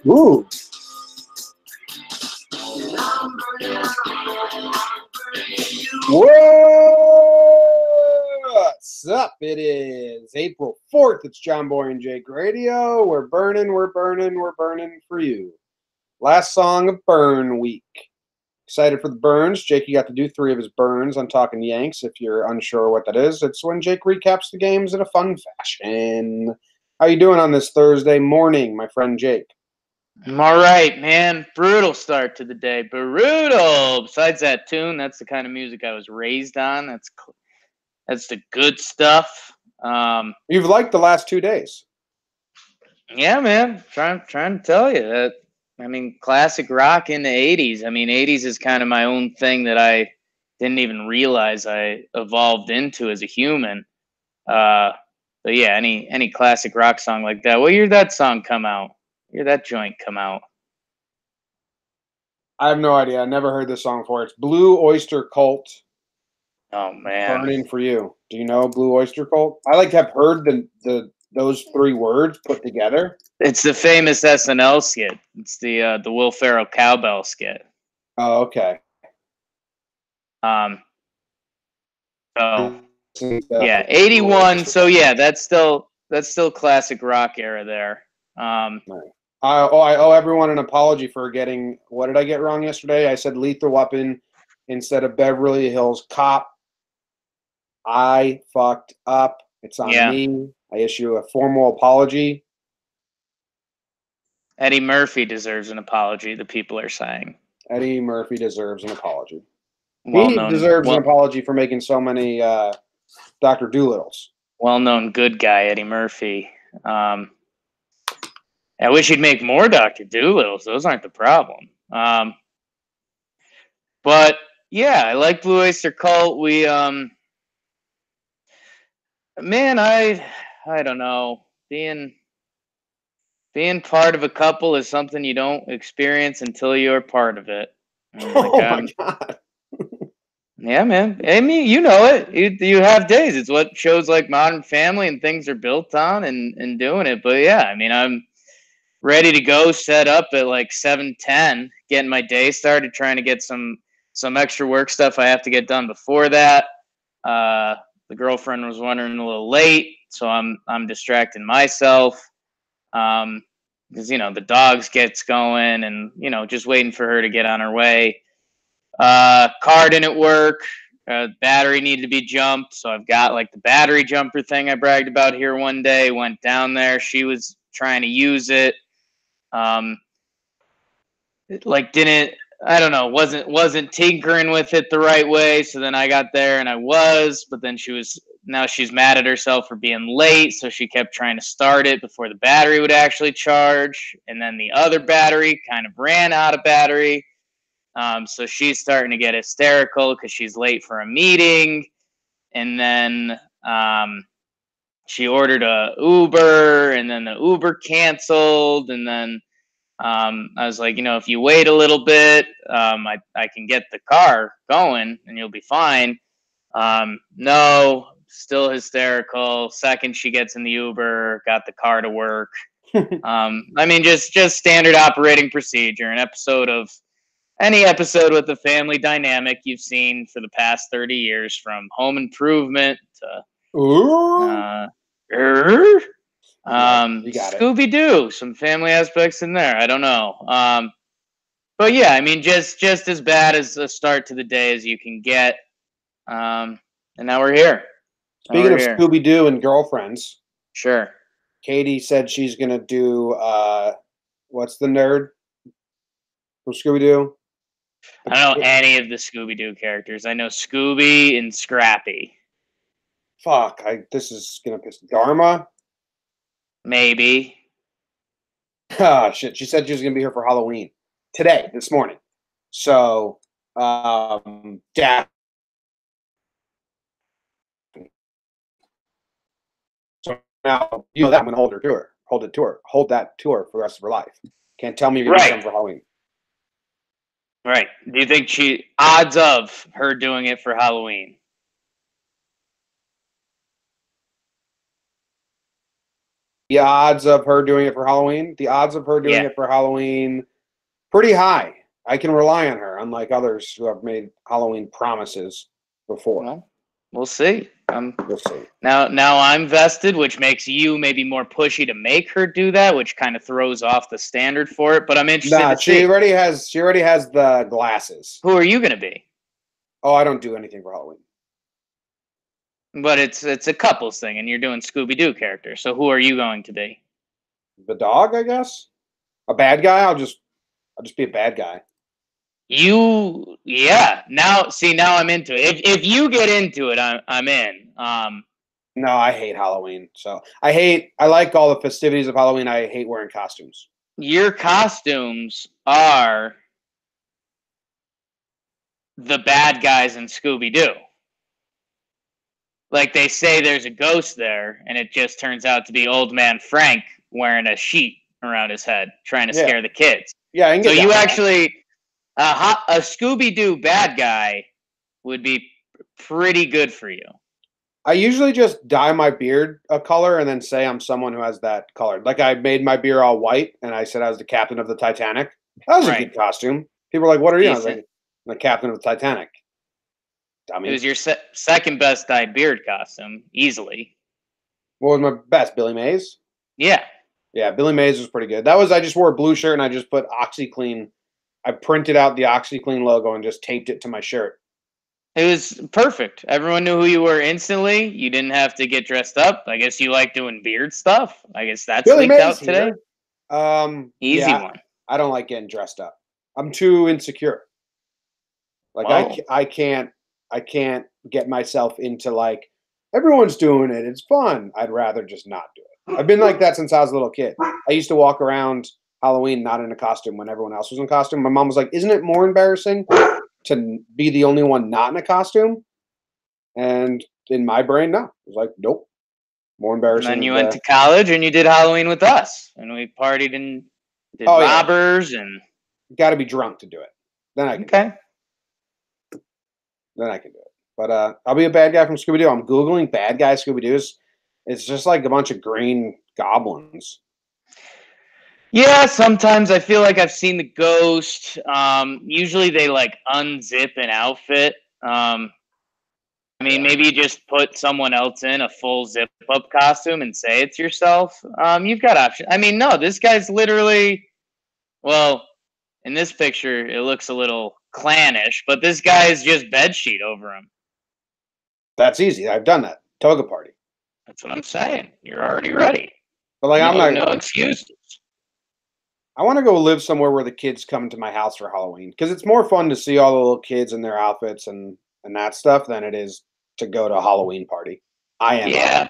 Ooh. What's up? It is April 4th. It's Jomboy and Jake Radio. We're burning for you. Last song of Burn Week. Excited for the burns. Jakey got to do 3 of his burns on Talking Yanks. If you're unsure what that is, it's when Jake recaps the games in a fun fashion. How you doing on this Thursday morning, my friend Jake? I'm all right, man. Brutal start to the day. Brutal. Besides that tune, that's the kind of music I was raised on. That's the good stuff. You've liked the last 2 days. Yeah, man. Trying to tell you that. I mean, classic rock in the 80s. I mean, 80s is kind of my own thing that I didn't even realize I evolved into as a human. But yeah, any classic rock song like that. What year did that song come out? Hear that joint come out? I have no idea. I never heard this song before. It's Blue Oyster Cult. Oh man, Burning for You. Do you know Blue Oyster Cult? I like to have heard those 3 words put together. It's the famous SNL skit. It's the Will Ferrell cowbell skit. Oh, okay. So yeah, 81. So yeah, that's still classic rock era there. I owe everyone an apology for getting. What did I get wrong yesterday? I said Lethal Weapon instead of Beverly Hills Cop. I fucked up. It's on me. I issue a formal apology. Eddie Murphy deserves an apology, the people are saying. Eddie Murphy deserves an apology. He deserves an apology for making so many Dr. Doolittles. Well-known good guy, Eddie Murphy. I wish he'd make more Dr. Doolittles. Those aren't the problem. But, yeah, I like Blue Oyster Cult. We, man, I don't know. Being part of a couple is something you don't experience until you're part of it. My God. Yeah, man. I mean, you know it. You have days. It's what shows like Modern Family and things are built on and doing it. But yeah, I mean, I'm ready to go, set up at like 7:10, getting my day started, trying to get some extra work stuff I have to get done before that. The girlfriend was running a little late, so I'm distracting myself. Because the dogs gets going and just waiting for her to get on her way. Car didn't work. Battery needed to be jumped, so I've got like the battery jumper thing I bragged about here one day. Went down there. She was trying to use it. Wasn't tinkering with it the right way. So then I got there and I was, but then she's mad at herself for being late. So she kept trying to start it before the battery would actually charge. And then the other battery kind of ran out of battery. So she's starting to get hysterical because she's late for a meeting. And then she ordered a Uber and then the Uber canceled. And then I was like, if you wait a little bit, I can get the car going and you'll be fine. No, still hysterical. Second she gets in the Uber, got the car to work. I mean, just standard operating procedure. Any episode with the family dynamic you've seen for the past 30 years, from Home Improvement to Scooby-Doo, some family aspects in there. I don't know. But yeah, I mean, just as bad as a start to the day as you can get. And now we're here. Speaking of Scooby-Doo and girlfriends. Sure. Katie said she's going to do, what's the nerd from Scooby-Doo? I don't know any of the Scooby-Doo characters. I know Scooby and Scrappy. Fuck, this is going to piss Dharma? Maybe. Oh, shit. She said she was going to be here for Halloween. This morning. So, Dad. So now, that I'm going to hold that to her for the rest of her life. Can't tell me you're going to come for Halloween. Right. Do you think odds of her doing it for Halloween? The odds of her doing it for Halloween? The odds of her doing Yeah. it for Halloween, pretty high. I can rely on her, unlike others who have made Halloween promises before. Well, we'll see. We'll see. Now I'm vested, which makes you maybe more pushy to make her do that, which kind of throws off the standard for it. But I'm interested Nah, to see. she already has the glasses. Who are you going to be? Oh, I don't do anything for Halloween. But it's a couples thing, and you're doing Scooby-Doo characters. So who are you going to be? The dog, I guess. A bad guy. I'll just be a bad guy. Yeah. Now I'm into it. If you get into it, I'm in. No, I hate Halloween. So I like all the festivities of Halloween. I hate wearing costumes. Your costumes are the bad guys in Scooby-Doo. Like they say there's a ghost there, and it just turns out to be old man Frank wearing a sheet around his head, trying to scare the kids. Yeah, I can get so down you with that. actually a Scooby-Doo bad guy would be pretty good for you. I usually just dye my beard a color and then say I'm someone who has that color. Like I made my beard all white and I said I was the captain of the Titanic. That was a good costume. People were like, "What are you?" I was like, "I'm the captain of the Titanic." Dummy. It was your second best dyed beard costume, easily. What was my best? Billy Mays? Yeah. Yeah, Billy Mays was pretty good. I just wore a blue shirt and I just put OxyClean. I printed out the OxyClean logo and just taped it to my shirt. It was perfect. Everyone knew who you were instantly. You didn't have to get dressed up. I guess you like doing beard stuff. I guess that's Billy leaked Mays out today. Easy one. I don't like getting dressed up. I'm too insecure. Like I can't get myself into like everyone's doing it. It's fun. I'd rather just not do it. I've been like that since I was a little kid. I used to walk around Halloween not in a costume when everyone else was in costume. My mom was like, "Isn't it more embarrassing to be the only one not in a costume?" And in my brain, no. It was like, nope. More embarrassing. And then you went to college and you did Halloween with us, and we partied and did robbers and. Got to be drunk to do it. Then I can. Do it. Then I can do it. But I'll be a bad guy from Scooby Doo. I'm googling bad guy Scooby Doo's. It's just like a bunch of green goblins. Yeah, sometimes I feel like I've seen the ghost. Usually they like unzip an outfit. I mean, maybe you just put someone else in a full zip-up costume and say it's yourself. You've got options. I mean, no, this guy's literally, well, in this picture, it looks a little clannish, but this guy is just bedsheet over him. That's easy. I've done that. Toga party. That's what I'm saying. You're already ready. But like, I'm not. No excuses. I want to go live somewhere where the kids come to my house for Halloween because it's more fun to see all the little kids in their outfits and that stuff than it is to go to a Halloween party. I am. Yeah.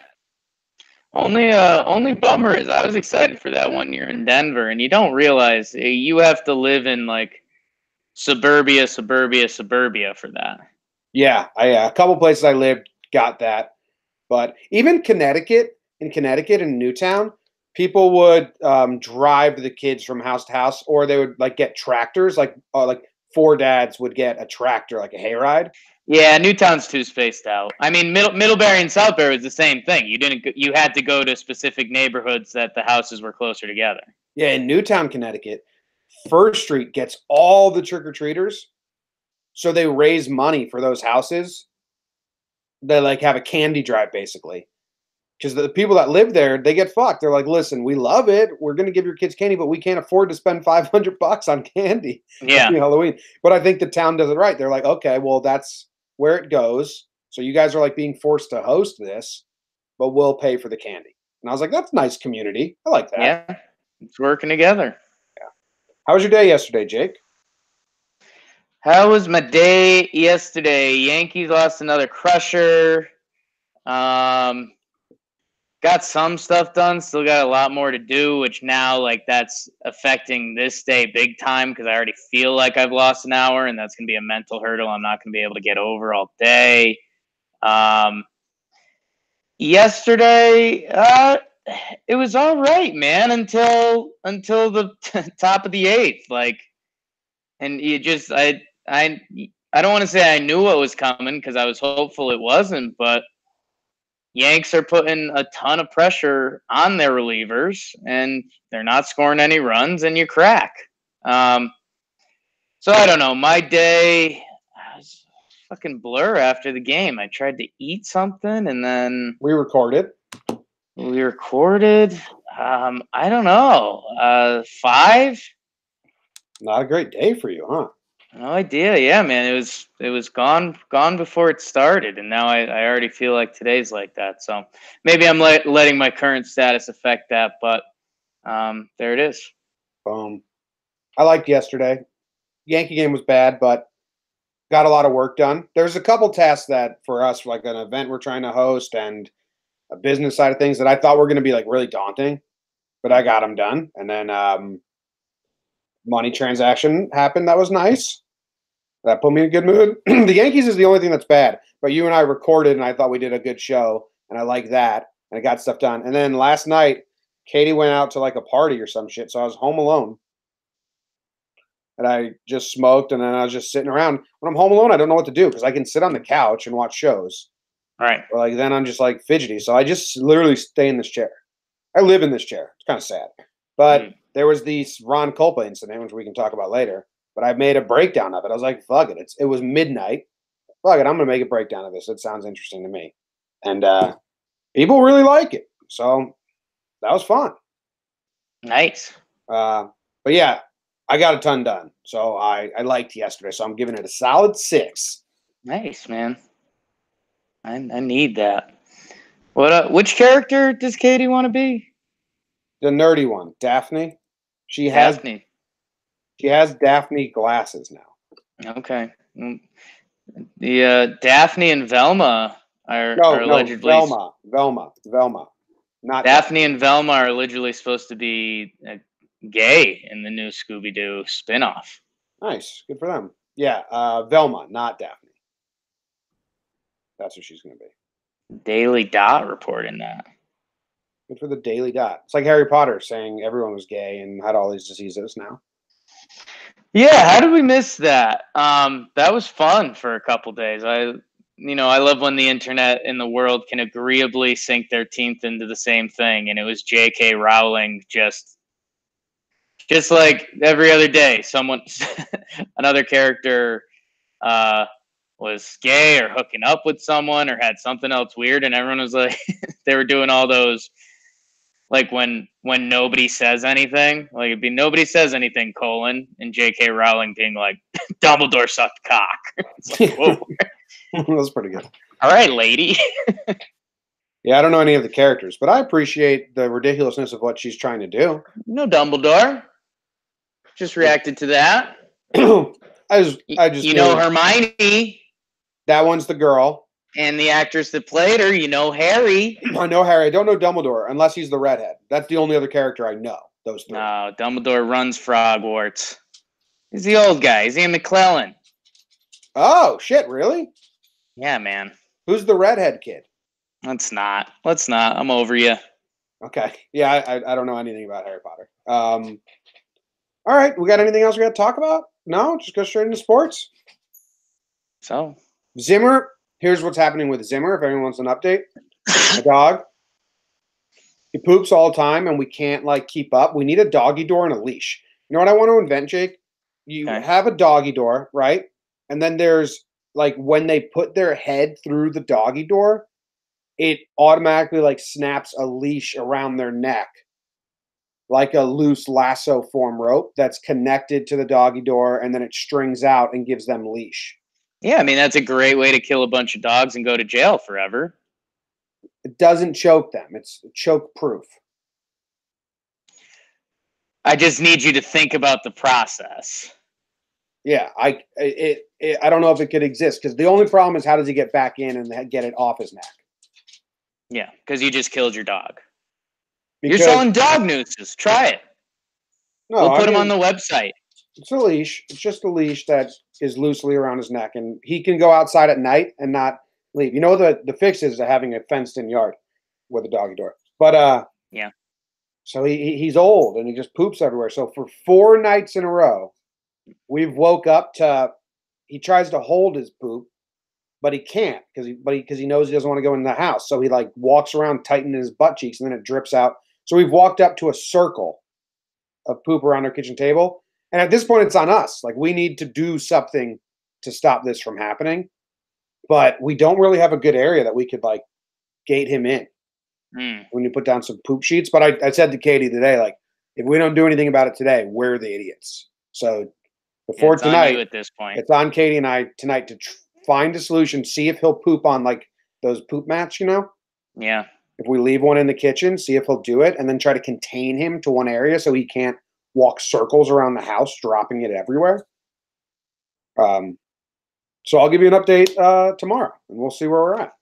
Only bummer is I was excited for that one year in Denver, and you don't realize you have to live in like suburbia for that. Yeah, a couple places I lived got that, but even in Connecticut and Newtown, people would drive the kids from house to house, or they would like get tractors, like four dads would get a tractor, like a hayride. Yeah, Newtown's too spaced out. I mean, Middlebury and Southbury was the same thing. You had to go to specific neighborhoods that the houses were closer together. Yeah, in Newtown, Connecticut, First Street gets all the trick-or-treaters, so they raise money for those houses. They like have a candy drive basically, because the people that live there, they get fucked. They're like, "Listen, we love it. We're going to give your kids candy, but we can't afford to spend $500 on candy." Yeah, Halloween. But I think the town does it right. They're like, "Okay, well, that's where it goes. So you guys are like being forced to host this, but we'll pay for the candy." And I was like, "That's nice community. I like that." Yeah, it's working together. Yeah. How was your day yesterday, Jake? How was my day yesterday? Yankees lost another crusher. Got some stuff done. Still got a lot more to do, which now like that's affecting this day big time because I already feel like I've lost an hour, and that's gonna be a mental hurdle I'm not gonna be able to get over all day. Yesterday, it was all right, man, until the top of the eighth. Like, and you just I don't want to say I knew what was coming because I was hopeful it wasn't, but Yanks are putting a ton of pressure on their relievers, and they're not scoring any runs, and you crack. So I don't know. My day was a fucking blur after the game. I tried to eat something, and then We recorded. we recorded. I don't know. 5. Not a great day for you, huh? No idea. Yeah, man. It was gone before it started, and now I already feel like today's like that. So maybe I'm letting my current status affect that, but there it is. I liked yesterday. Yankee game was bad, but got a lot of work done. There's a couple tasks that for us, like an event we're trying to host and a business side of things that I thought were going to be like really daunting, but I got them done. And then money transaction happened. That was nice. That put me in a good mood. The Yankees is the only thing that's bad. But you and I recorded, and I thought we did a good show, and I like that, and I got stuff done. And then last night, Katie went out to like a party or some shit, so I was home alone. And I just smoked, and then I was just sitting around. When I'm home alone, I don't know what to do because I can sit on the couch and watch shows. Right. Or like then I'm just like fidgety. So I just literally stay in this chair. I live in this chair. It's kind of sad. But there was the Ron Culpa incident, which we can talk about later. But I made a breakdown of it. I was like, fuck it. It was midnight. Fuck it. I'm going to make a breakdown of this. It sounds interesting to me. And people really like it. So that was fun. Nice. But yeah, I got a ton done. So I liked yesterday. So I'm giving it a solid 6. Nice, man. I need that. What? Which character does Katie want to be? The nerdy one, Daphne. She Daphne. has Daphne glasses now. Okay. The Daphne and Velma are allegedly Velma. Not Daphne and Velma are allegedly supposed to be gay in the new Scooby-Doo spinoff. Nice, good for them. Yeah, Velma, not Daphne. That's what she's going to be. Daily Dot reporting that. Good for the Daily Dot. It's like Harry Potter saying everyone was gay and had all these diseases now. Yeah, how did we miss that? That was fun for a couple days. I love when the internet and the world can agreeably sink their teeth into the same thing, and it was J.K. Rowling just like every other day. Another character was gay or hooking up with someone or had something else weird, and everyone was like, they were doing all those. Like when nobody says anything, like it'd be nobody says anything, and J.K. Rowling being like, Dumbledore sucked cock. It's like, whoa. That was pretty good. All right, lady. Yeah, I don't know any of the characters, but I appreciate the ridiculousness of what she's trying to do. No Dumbledore. Just reacted to that. I just Hermione. That one's the girl. And the actress that played her, Harry. I know Harry. I don't know Dumbledore unless he's the redhead. That's the only other character I know. Those 3. No, Dumbledore runs Frogwarts. He's the old guy. He's Ian McClellan. Oh, shit, really? Yeah, man. Who's the redhead kid? Let's not. I'm over you. Okay. Yeah, I don't know anything about Harry Potter. All right. We got anything else we got to talk about? No? Just go straight into sports? So? Zimmer. Here's what's happening with Zimmer, if anyone wants an update. A dog. He poops all the time, and we can't, keep up. We need a doggy door and a leash. You know what I want to invent, Jake? You have a doggy door, right? And then there's, when they put their head through the doggy door, it automatically, snaps a leash around their neck, like a loose lasso form rope that's connected to the doggy door, and then it strings out and gives them leash. Yeah, I mean, that's a great way to kill a bunch of dogs and go to jail forever. It doesn't choke them. It's choke proof. I just need you to think about the process. Yeah, I don't know if it could exist because the only problem is how does he get back in and get it off his neck? Yeah, because you just killed your dog. You're selling dog nooses. Try it. No, we'll put them on the website. It's a leash. It's just a leash that is loosely around his neck, and he can go outside at night and not leave. You know, the fix is having a fenced-in yard with a doggy door. But yeah. So he's old and he just poops everywhere. So for 4 nights in a row, we've woke up to he tries to hold his poop, but he can't because he knows he doesn't want to go in the house. So he like walks around tightening his butt cheeks, and then it drips out. So we've walked up to a circle of poop around our kitchen table, and at this point, it's on us. Like we need to do something to stop this from happening, but we don't really have a good area that we could like gate him in when you put down some poop sheets. But I said to Katie today, like, if we don't do anything about it today, we're the idiots. So before it's tonight, on you at this point. it's on Katie and I tonight to find a solution. See if he'll poop on like those poop mats, you know? Yeah. If we leave one in the kitchen, see if he'll do it, and then try to contain him to one area so he can't walk circles around the house, dropping it everywhere. So I'll give you an update tomorrow, and we'll see where we're at.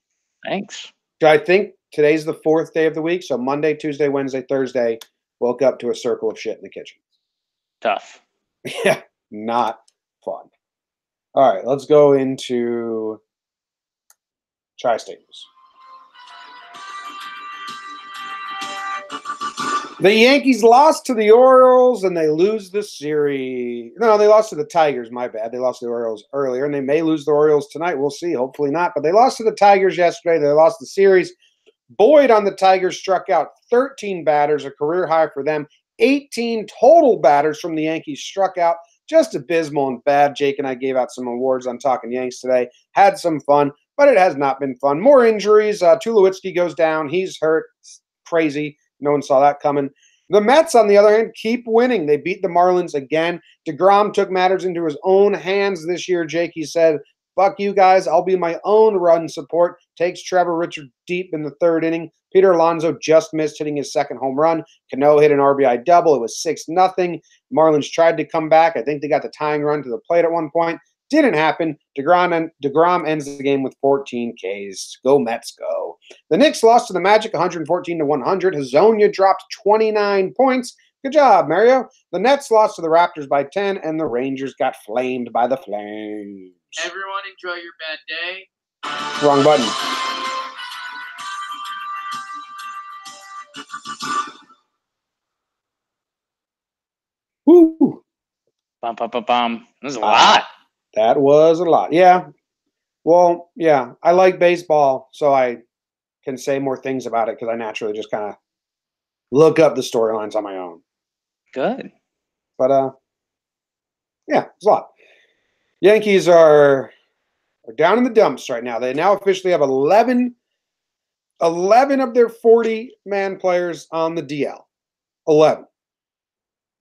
Thanks. I think today's the 4th day of the week, so Monday, Tuesday, Wednesday, Thursday, woke up to a circle of shit in the kitchen. Tough. Yeah, not fun. All right, let's go into Tri-State News. The Yankees lost to the Orioles, and they lose the series. No, they lost to the Tigers. My bad. They lost to the Orioles earlier, and they may lose the Orioles tonight. We'll see. Hopefully not. But they lost to the Tigers yesterday. They lost the series. Boyd on the Tigers struck out 13 batters, a career high for them. 18 total batters from the Yankees struck out. Just abysmal and bad. Jake and I gave out some awards on Talking Yanks today. Had some fun, but it has not been fun. More injuries. Tulowitzki goes down. He's hurt. It's crazy. No one saw that coming. The Mets, on the other hand, keep winning. They beat the Marlins again. DeGrom took matters into his own hands this year. Jake, he said, fuck you guys. I'll be my own run support. Takes Trevor Richard deep in the 3rd inning. Peter Alonso just missed hitting his 2nd home run. Cano hit an RBI double. It was 6-0. Marlins tried to come back. I think they got the tying run to the plate at one point. Didn't happen. DeGrom ends the game with 14 Ks. Go Mets, go. The Knicks lost to the Magic 114-100. Hazonia dropped 29 points. Good job, Mario. The Nets lost to the Raptors by 10, and the Rangers got flamed by the Flames. Everyone enjoy your bad day. Wrong button. Woo! Bum, bum, bum, bum. There's a lot. That was a lot. Yeah. Well, yeah. I like baseball, so I can say more things about it because I naturally just kind of look up the storylines on my own. Good. But yeah, it's a lot. Yankees are down in the dumps right now. They now officially have 11 of their 40-man players on the DL. 11.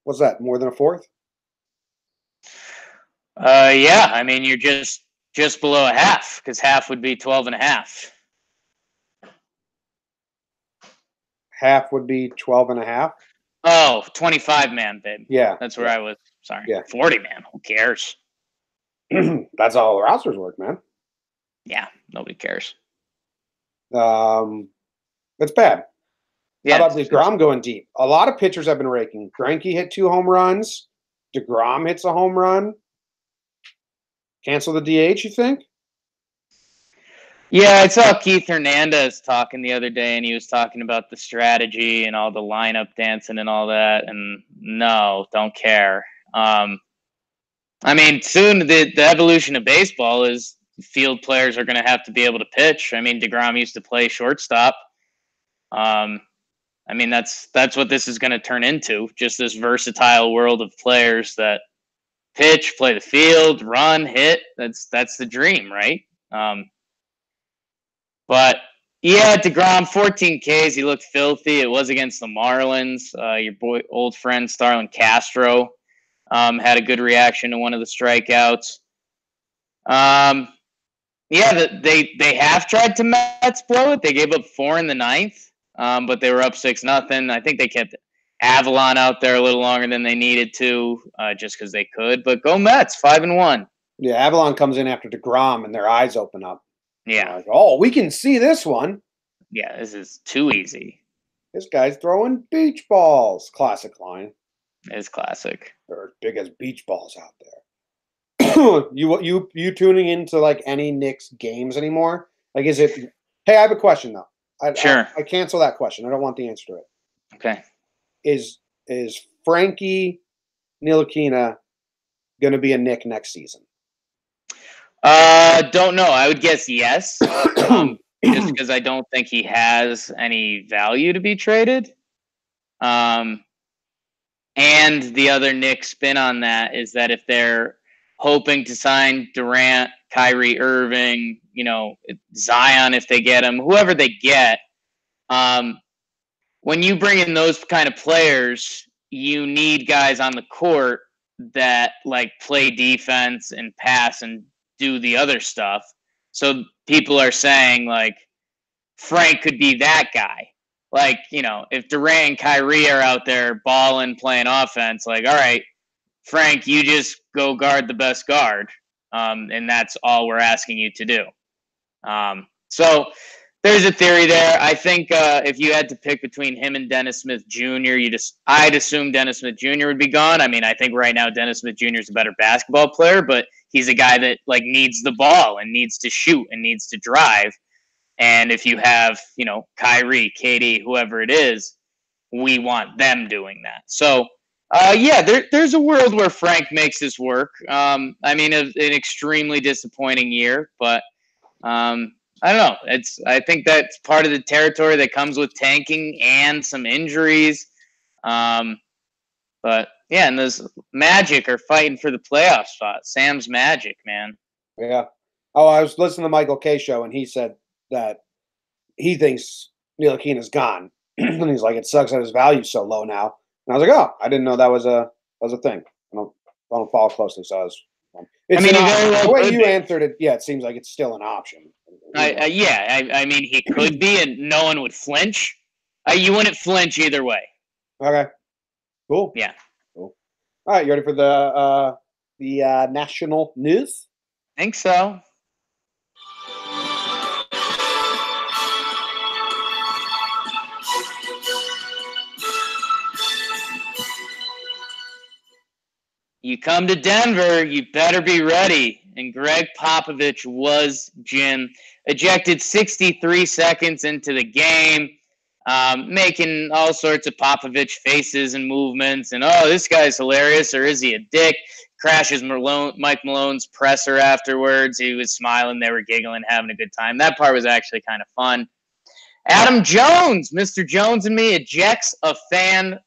What's that? More than a fourth? Yeah. I mean, you're just below a half because half would be 12 and a half. Half would be 12 and a half. Oh, 25 man, babe. Yeah. That's where I was. Sorry. Yeah. 40 man. Who cares? That's how all the rosters work, man. Yeah. Nobody cares. It's bad. Yeah. How about DeGrom going deep? A lot of pitchers have been raking. Greinke hit 2 home runs. DeGrom hits a home run. Cancel the DH, you think? Yeah, I saw Keith Hernandez talking the other day, and he was talking about the strategy and all the lineup dancing and all that. And no, don't care. I mean, soon the evolution of baseball is field players are going to have to be able to pitch. I mean, DeGrom used to play shortstop. I mean, that's what this is going to turn into, just this versatile world of players that pitch, play the field, run, hit. That's the dream, right? But yeah, DeGrom, 14 Ks. He looked filthy. It was against the Marlins. Your old friend Starlin Castro had a good reaction to one of the strikeouts. Yeah, they have tried to Mets blow it. They gave up 4 in the 9th, but they were up 6-0. I think they kept Avalon out there a little longer than they needed to, just because they could. But go Mets, 5-1. Yeah, Avalon comes in after DeGrom, and their eyes open up. Yeah. Like, oh, we can see this one. Yeah, this is too easy. This guy's throwing beach balls. Classic line. It's classic. They're as big as beach balls out there. you tuning into like any Knicks games anymore? Like, is it? Hey, I have a question though. Sure. I cancel that question. I don't want the answer to it. Okay. Is Frankie Ntilikina going to be a Knick next season? Don't know. I would guess yes. Just because I don't think he has any value to be traded. And the other Nick spin on that is that if they're hoping to sign Durant, Kyrie Irving, Zion if they get him, whoever they get, when you bring in those kind of players, you need guys on the court that like play defense and pass and do the other stuff. So people are saying like Frank could be that guy. Like, if Durant and Kyrie are out there balling, playing offense, like, all right, Frank, you just go guard the best guard. And that's all we're asking you to do. So there's a theory there. I think if you had to pick between him and Dennis Smith Jr., I'd assume Dennis Smith Jr. would be gone. I mean, I think right now Dennis Smith Jr. is a better basketball player, but he's a guy that like needs the ball and needs to shoot and needs to drive. And if you have, Kyrie, KD, whoever it is, we want them doing that. So, there's a world where Frank makes this work. I mean, an extremely disappointing year, but I don't know. I think that's part of the territory that comes with tanking and some injuries. But yeah, and those Magic are fighting for the playoff spot. Sam's Magic, man. Yeah. Oh, I was listening to Michael K show, and he said that he thinks Ntilikina's gone, and he's like, it sucks that his value's so low now. And I was like, oh, I didn't know that was a thing. I don't follow closely, so I was. It's the way you answered it, yeah, it seems like it's still an option. I mean, he could be, and no one would flinch. You wouldn't flinch either way. Okay, cool. Yeah, cool. All right, you ready for the national news? I think so. You come to Denver, you better be ready. And Greg Popovich was Jim. Ejected 63 seconds into the game, making all sorts of Popovich faces and movements. And, oh, this guy's hilarious, or is he a dick? Crashes Mike Malone's presser afterwards. He was smiling. They were giggling, having a good time. That part was actually kind of fun. Adam Jones, Mr. Jones and me, ejects a fan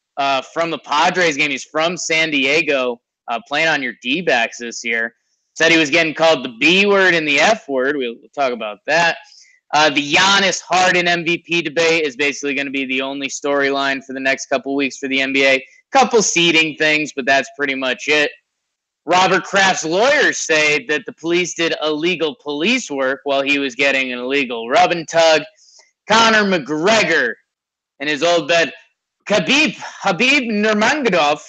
from the Padres game. He's from San Diego. Playing on your D-backs this year. Said he was getting called the B word and the F word. We'll talk about that. The Giannis Harden MVP debate is basically going to be the only storyline for the next couple weeks for the NBA. Couple seeding things, but that's pretty much it. Robert Kraft's lawyers say that the police did illegal police work while he was getting an illegal rub and tug. Conor McGregor and his old bed. Habib Nurmagomedov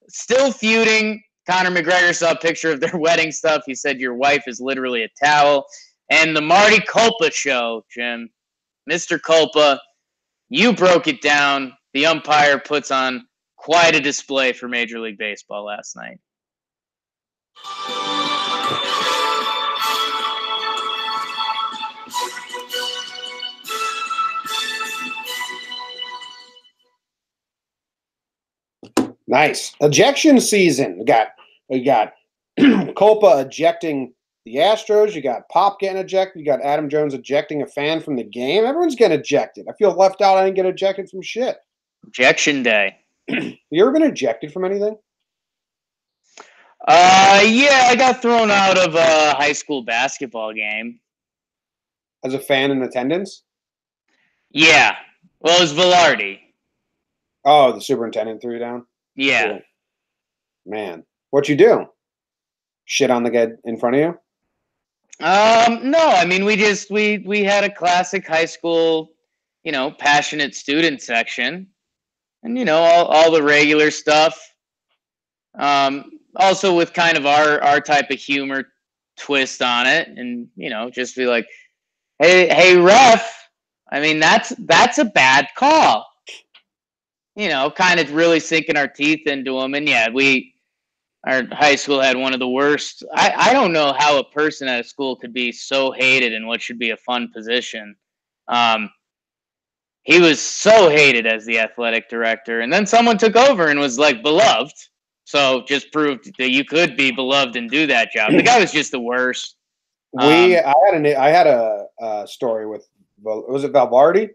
still feuding. Conor McGregor saw a picture of their wedding stuff. He said, your wife is literally a towel. And the Marty Culpa show, Jim. Mr. Culpa, you broke it down. The umpire puts on quite a display for Major League Baseball last night. Nice. Ejection season. We got Culpa ejecting the Astros. You got Pop getting ejected. You got Adam Jones ejecting a fan from the game. Everyone's getting ejected. I feel left out. I didn't get ejected from shit. Ejection day. You ever been ejected from anything? Yeah, I got thrown out of a high school basketball game. As a fan in attendance? Yeah. Well, it was Velarde. Oh, the superintendent threw you down? Yeah. Cool. Man. What'd you do? Shit on the guy in front of you? No, I mean, we had a classic high school, passionate student section and, all the regular stuff. Also with kind of our type of humor twist on it and, just be like, hey, ref, I mean, that's a bad call. Kind of really sinking our teeth into them. And yeah, our high school had one of the worst. I don't know how a person at a school could be so hated in what should be a fun position. He was so hated as the athletic director. And then someone took over and was like beloved. So just proved that you could be beloved and do that job. The guy was just the worst. I had a story with, was it Valvardi?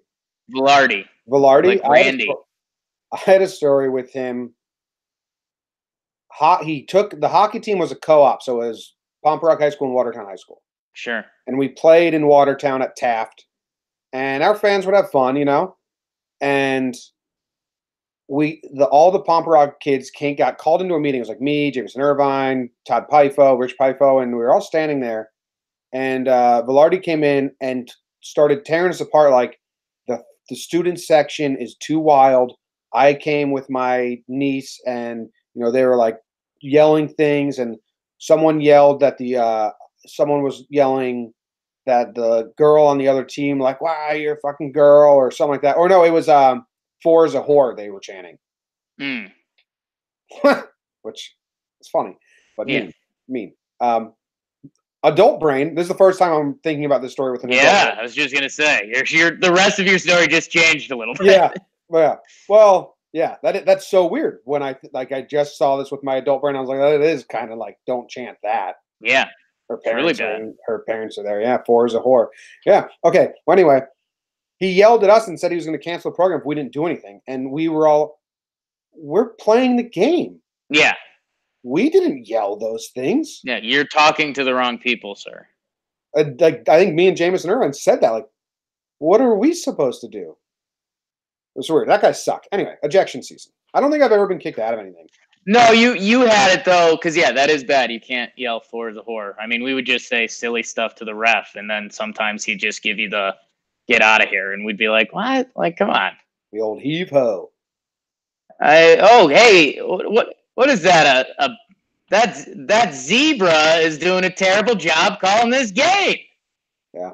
Velarde, Velarde. like Randy. I had a story with him. He took the hockey team was a co-op, so it was Pomperaug High School and Watertown High School, Sure. and we played in Watertown at Taft, and our fans would have fun, and all the Pomperaug kids got called into a meeting. It was like me, Jameson Irvine, Todd Pifo, Rich Pifo, and we were all standing there. And Velarde came in and started tearing us apart. Like the student section is too wild. I came with my niece, and they were like yelling things, and someone yelled that someone was yelling that the girl on the other team, like, "Why you're a fucking girl," or something like that. Or no, it was "four is a whore." They were chanting, which is funny, but mean. Adult brain. This is the first time I'm thinking about this story with an adult brain. I was just gonna say, the rest of your story just changed a little bit. Yeah. Well, yeah. That's so weird. When I just saw this with my adult brain, I was like, that is kind of like, don't chant that. Yeah. Her parents are there. Yeah, four is a whore. Yeah. Okay. Well, anyway, he yelled at us and said he was going to cancel the program if we didn't do anything, and we're playing the game. Yeah. We didn't yell those things. Yeah, you're talking to the wrong people, sir. I think me and Jameson Irvine said that. Like, what are we supposed to do? It was weird. That guy sucked. Anyway, ejection season. I don't think I've ever been kicked out of anything. No, you had it, though, because, that is bad. You can't yell "four is a whore." I mean, we would just say silly stuff to the ref, and then sometimes he'd just give you the "get out of here," and we'd be like, what? Like, come on. The old heave-ho. Hey, what is that? That zebra is doing a terrible job calling this game. Yeah.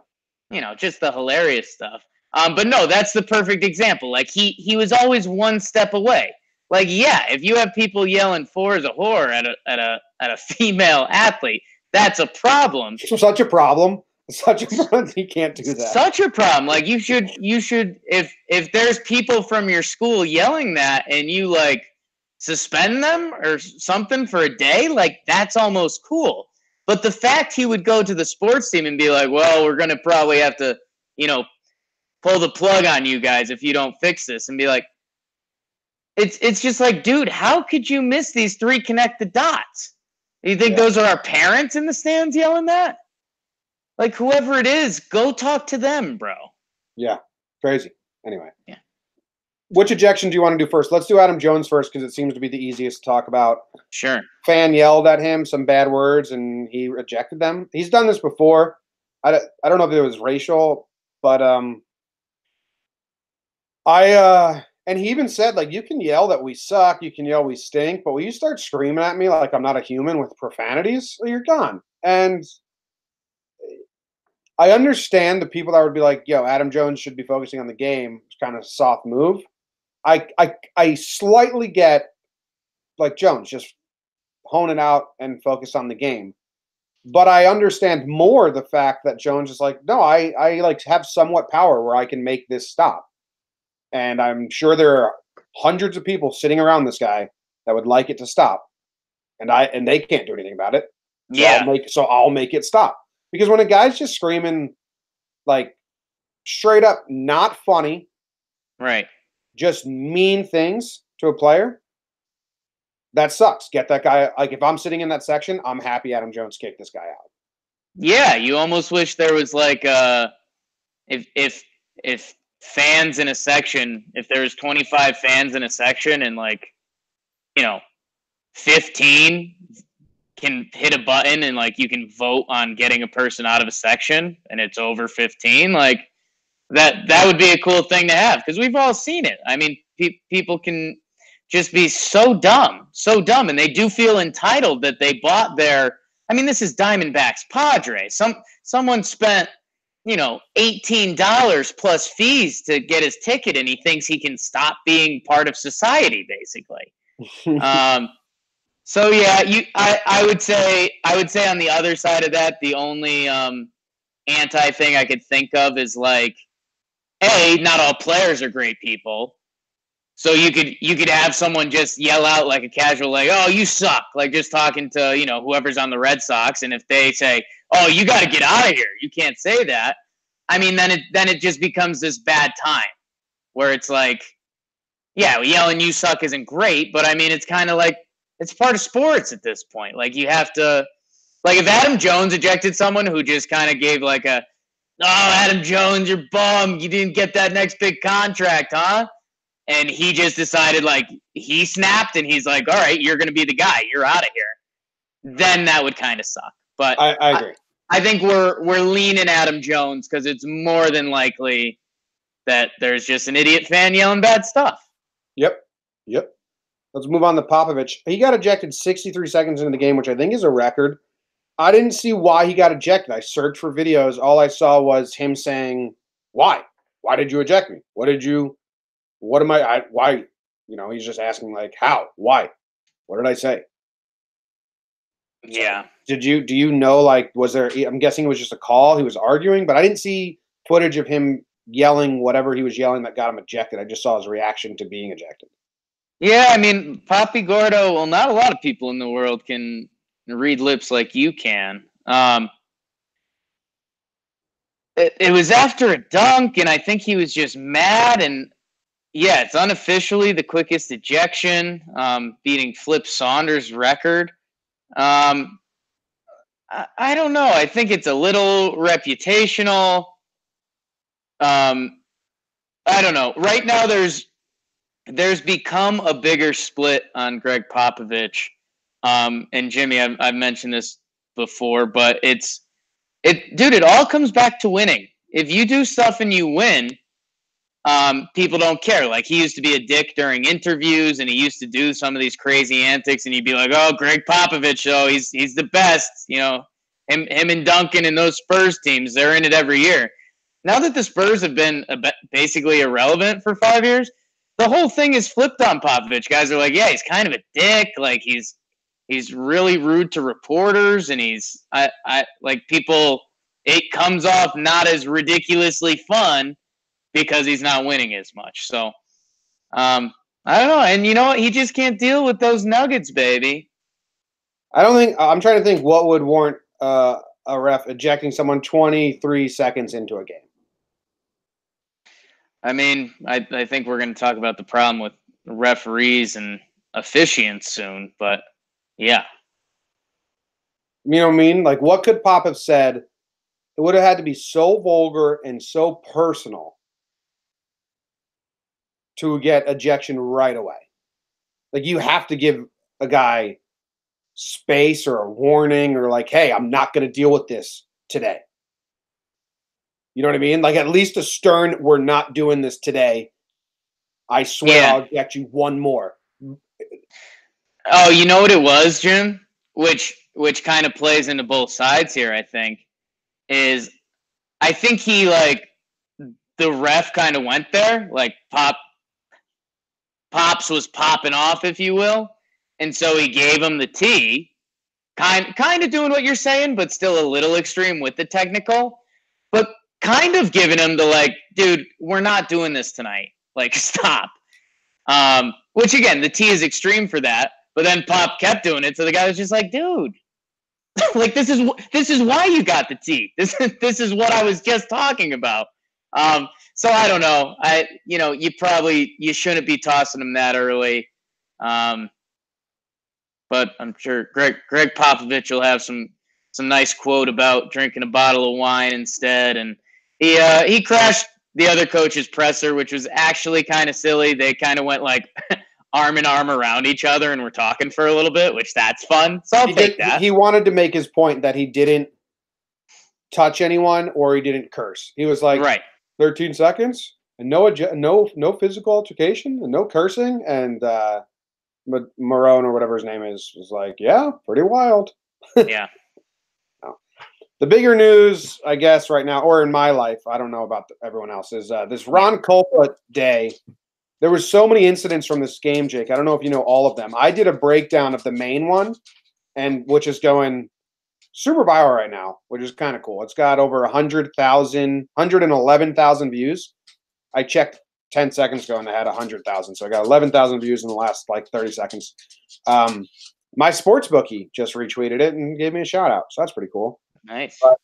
Just the hilarious stuff. But no, that's the perfect example. Like he was always one step away. Like, yeah, if you have people yelling "four is a whore" at a female athlete, that's a problem. Such a problem. Such a problem. You can't do that. Such a problem. Like you should if there's people from your school yelling that and you like suspend them or something for a day, like that's almost cool. But the fact he would go to the sports team and be like, well, we're going to probably have to, pull the plug on you guys if you don't fix this, and be like, it's just like, dude, how could you miss these three connected dots? You think those are our parents in the stands yelling that? Like, whoever it is, go talk to them, bro. Yeah. Crazy. Anyway. Yeah. Which ejection do you want to do first? Let's do Adam Jones first because it seems to be the easiest to talk about. Sure. Fan yelled at him some bad words and he rejected them. He's done this before. I don't know if it was racial, but and he even said, like, you can yell that we suck, you can yell we stink, but when you start screaming at me like I'm not a human with profanities, you're gone. And I understand the people that would be like, yo, Adam Jones should be focusing on the game. It's kind of a soft move. I slightly get, like, Jones, just hone it out and focus on the game. But I understand more the fact that Jones is like, no, I like have somewhat power where I can make this stop. And I'm sure there are hundreds of people sitting around this guy that would like it to stop. And they can't do anything about it. So I'll make it stop. Because when a guy's just screaming, like, straight up not funny, right, just mean things to a player, that sucks. Get that guy. Like, if I'm sitting in that section, I'm happy Adam Jones kicked this guy out. Yeah, you almost wish there was like if fans in a section, if there's 25 fans in a section and like 15 can hit a button and like you can vote on getting a person out of a section and it's over 15, like that would be a cool thing to have, because we've all seen it. I mean, people can just be so dumb, and they do feel entitled that they bought their. I mean, this is Diamondbacks Padres. Someone spent $18 plus fees to get his ticket, and he thinks he can stop being part of society, basically. So yeah, I would say on the other side of that, the only anti thing I could think of is like, not all players are great people. So you could have someone just yell out like a casual, like, "Oh, you suck," like just talking to whoever's on the Red Sox, and if they say, oh, you got to get out of here. You can't say that. I mean, then it just becomes this bad time where it's like, yeah, yelling "you suck" isn't great, but I mean, it's kind of like it's part of sports at this point. Like you have to, like if Adam Jones ejected someone who just kind of gave like a, oh, Adam Jones, you're bummed, you didn't get that next big contract, huh? And he just decided like he snapped and he's like, all right, you're gonna be the guy, you're out of here. Then that would kind of suck. But I agree. I think we're leaning Adam Jones because it's more than likely that there's just an idiot fan yelling bad stuff. Yep. Let's move on to Popovich. He got ejected 63 seconds into the game, which I think is a record. I didn't see why he got ejected. I searched for videos. All I saw was him saying, "Why? Why did you eject me? What am I why?" You know, he's just asking like, "How? Why? What did I say?" Yeah. Do you know, like, was there, I'm guessing it was just a call, he was arguing, but I didn't see footage of him yelling whatever he was yelling that got him ejected. I just saw his reaction to being ejected. Yeah, I mean, Poppy Gordo, well, not a lot of people in the world can read lips like you can. It was after a dunk, and I think he was just mad, and yeah, it's unofficially the quickest ejection, beating Flip Saunders' record. I don't know. I think it's a little reputational. I don't know. Right now, there's become a bigger split on Greg Popovich. And Jimmy, I've mentioned this before, but dude, it all comes back to winning. If you do stuff and you win, people don't care. Like he used to be a dick during interviews, and he used to do some of these crazy antics, and he'd be like, "Oh, Greg Popovich, oh, he's the best." You know, him and Duncan and those Spurs teams, they're in it every year. Now that the Spurs have been basically irrelevant for 5 years, the whole thing is flipped on Popovich. Guys are like, yeah, he's kind of a dick. Like he's really rude to reporters, and I like people. It comes off not as ridiculously fun because he's not winning as much. So I don't know. And you know what? He just can't deal with those Nuggets, baby. I don't think, I'm trying to think what would warrant a ref ejecting someone 23 seconds into a game. I mean, I think we're going to talk about the problem with referees and officiants soon, but yeah. You know what I mean? Like, what could Pop have said? It would have had to be so vulgar and so personal to get ejection right away. Like, you have to give a guy space or a warning or like, hey, I'm not going to deal with this today. You know what I mean? Like at least a stern, we're not doing this today. I swear I'll eject you one more. Oh, you know what it was, Jim? Which kind of plays into both sides here, I think, is I think he like the ref kind of went there, like Pops was popping off, if you will. And so he gave him the T, kind of doing what you're saying, but still a little extreme with the technical, but kind of giving him the like, dude, we're not doing this tonight. Like, stop. Which again, the T is extreme for that. But then Pop kept doing it, so the guy was just like, dude, like this is why you got the T. This is what I was just talking about. So I don't know. You shouldn't be tossing him that early. But I'm sure Greg Popovich will have some nice quote about drinking a bottle of wine instead. And he crashed the other coach's presser, which was actually kind of silly. They kind of went like arm in arm around each other and were talking for a little bit, which that's fun. So I'll take that. He wanted to make his point that he didn't touch anyone or he didn't curse. He was like, right, 13 seconds and no physical altercation and no cursing. And Marone or whatever his name is was like, yeah, pretty wild. Yeah. The bigger news, I guess, right now, or in my life, I don't know about everyone else, is this Ron Kulpa day. There were so many incidents from this game, Jake. I don't know if you know all of them. I did a breakdown of the main one, and which is going super viral right now, which is kind of cool. It's got over 111,000 views. I checked 10 seconds ago, and it had 100,000. So I got 11,000 views in the last, 30 seconds. My sports bookie just retweeted it and gave me a shout-out, so that's pretty cool. Nice. But,